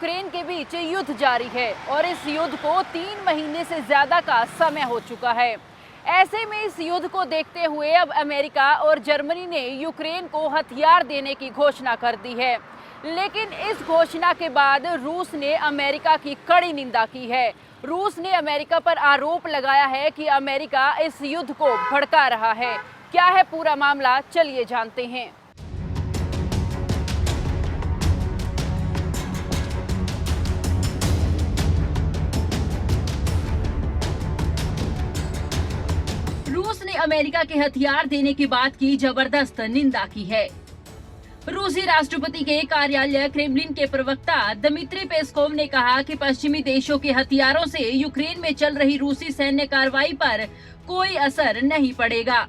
Ukraine के बीच युद्ध जारी है और इस युद्ध को 3 महीने से ज्यादा का समय हो चुका है। ऐसे में इस युद्ध को देखते हुए अब अमेरिका और जर्मनी ने यूक्रेन को हथियार देने की घोषणा कर दी है। लेकिन इस घोषणा के बाद रूस ने अमेरिका की कड़ी निंदा की है। रूस ने अमेरिका पर आरोप लगाया है कि अमेरिका इस युद्ध को भड़का रहा है। क्या है पूरा मामला, चलिए जानते हैं। रूस ने अमेरिका के हथियार देने की बात की जबरदस्त निंदा की है। रूसी राष्ट्रपति के कार्यालय क्रेमलिन के प्रवक्ता दमित्री पेस्कोव ने कहा कि पश्चिमी देशों के हथियारों से यूक्रेन में चल रही रूसी सैन्य कार्रवाई पर कोई असर नहीं पड़ेगा।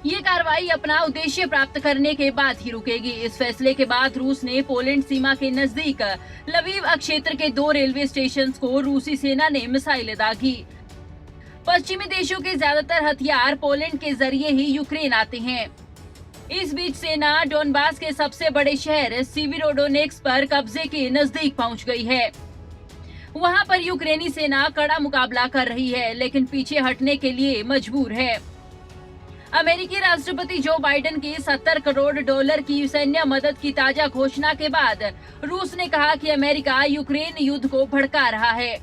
ये कार्रवाई अपना उद्देश्य प्राप्त करने के बाद ही रुकेगी। इस फैसले के बाद रूस ने पोलैंड सीमा के नजदीक लवीव क्षेत्र के 2 रेलवे स्टेशन को रूसी सेना ने मिसाइलें दागी। पश्चिमी देशों के ज्यादातर हथियार पोलैंड के जरिए ही यूक्रेन आते हैं। इस बीच सेना डोनबास के सबसे बड़े शहर सीवीरोडोनेस्क पर कब्जे के नजदीक पहुंच गई है। वहां पर यूक्रेनी सेना कड़ा मुकाबला कर रही है, लेकिन पीछे हटने के लिए मजबूर है। अमेरिकी राष्ट्रपति जो बाइडेन की $70 करोड़ की सैन्य मदद की ताजा घोषणा के बाद रूस ने कहा कि अमेरिका यूक्रेन युद्ध को भड़का रहा है।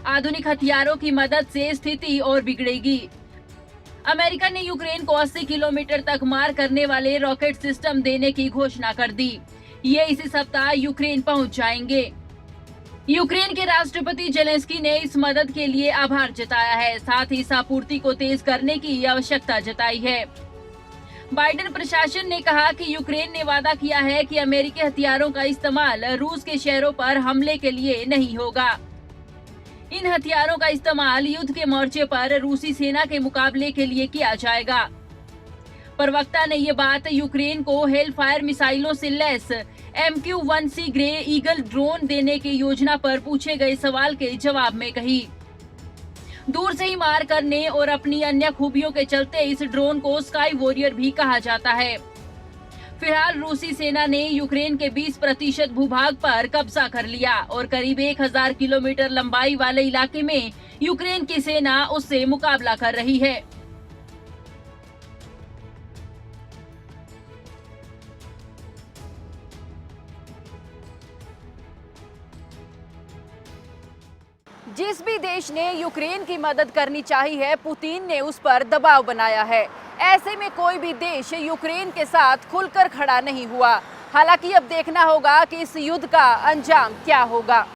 आधुनिक हथियारों की मदद से स्थिति और बिगड़ेगी। अमेरिका ने यूक्रेन को 80 किलोमीटर तक मार करने वाले रॉकेट सिस्टम देने की घोषणा कर दी। ये इसी सप्ताह यूक्रेन पहुंच जाएंगे। यूक्रेन के राष्ट्रपति जेलेंस्की ने इस मदद के लिए आभार जताया है, साथ ही इस आपूर्ति को तेज करने की आवश्यकता जताई है। बाइडेन प्रशासन ने कहा कि यूक्रेन ने वादा किया है कि अमेरिकी हथियारों का इस्तेमाल रूस के शहरों पर हमले के लिए नहीं होगा। इन हथियारों का इस्तेमाल युद्ध के मोर्चे पर रूसी सेना के मुकाबले के लिए किया जाएगा। प्रवक्ता ने ये बात यूक्रेन को हेलफायर मिसाइलों से lace MQ-1C grey eagle drone देने की योजना पर पूछे गए सवाल के जवाब में कही। दूर से ही मार करने और अपनी अन्य खूबियों के चलते इस ड्रोन को स्काई वॉरियर भी कहा जाता है। फिलहाल रूसी सेना ने यूक्रेन के 20% भूभाग पर कब्जा कर लिया और करीब 1000 किलोमीटर लंबाई वाले इलाके में यूक्रेन की सेना उससे मुकाबला कर रही है। जिस भी देश ने यूक्रेन की मदद करनी चाहिए है, पुतिन ने उस पर दबाव बनाया है। ऐसे में कोई भी देश यूक्रेन के साथ खुलकर खड़ा नहीं हुआ। हालांकि अब देखना होगा कि इस युद्ध का अंजाम क्या होगा।